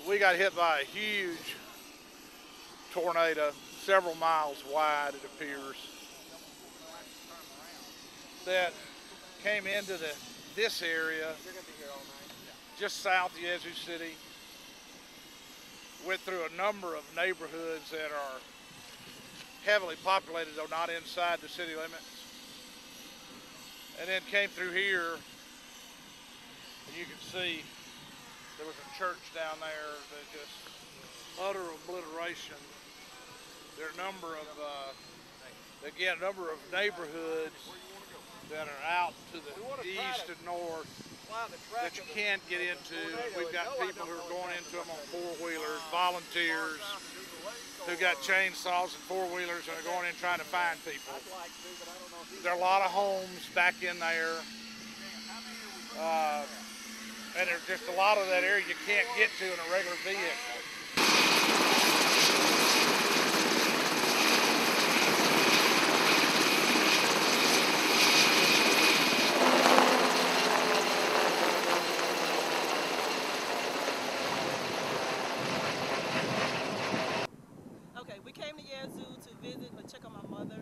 We got hit by a huge tornado, several miles wide, it appears, that came into this area just south of Yazoo City, went through a number of neighborhoods that are heavily populated, though not inside the city limits, and then came through here, and you can see there was a church down there that just utter obliteration. There are a number of, again, a number of neighborhoods that are out to the east and north that you can't get into. We've got people who are going into them on four-wheelers, volunteers who got chainsaws and four-wheelers and are going in trying to find people. There are a lot of homes back in there. And there's just a lot of that area you can't get to in a regular vehicle. Okay, we came to Yazoo to visit or check on my mother,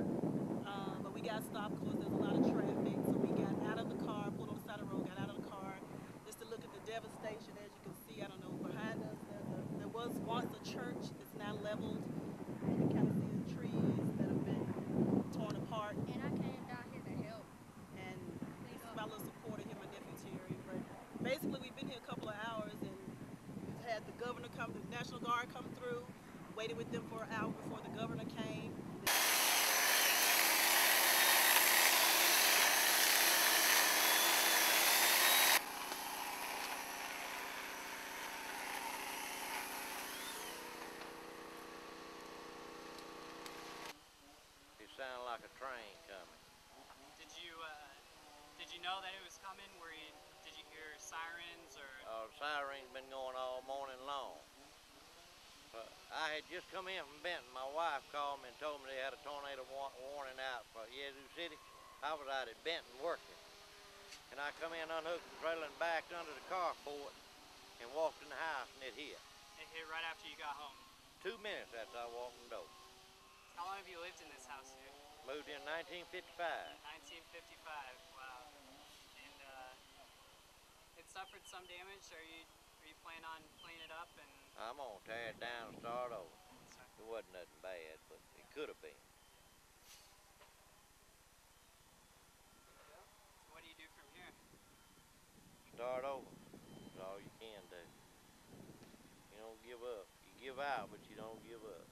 but we got stopped because there's a lot of traffic. So we got out of the car, pulled on the side of the road, got out of the car, just to look at the devastation. As you can see, I don't know, behind us, there was once a church. It's now leveled. You can kind of see the trees that have been torn apart. And I came down here to help. And this is my little supporter here, my nephew Terry. But basically, we've been here a couple of hours, and we've had the governor come, the National Guard come through. Waited with them for an hour before the governor came. It sounded like a train coming. Did you know that it was coming? Did you hear sirens or? The siren's been going all morning long. I had just come in from Benton. My wife called me and told me they had a tornado warning out for Yazoo City. I was out at Benton working. And I come in, unhooked the trailer and backed under the carport and walked in the house and it hit. It hit right after you got home. 2 minutes after I walked in the door. How long have you lived in this house here? Moved in 1955. 1955, wow. And it suffered some damage. Are you planning on cleaning it up and? I'm gonna tear it down and start over. Sorry. It wasn't nothing bad, but it could have been. So what do you do from here? Start over. That's all you can do. You don't give up. You give out, but you don't give up.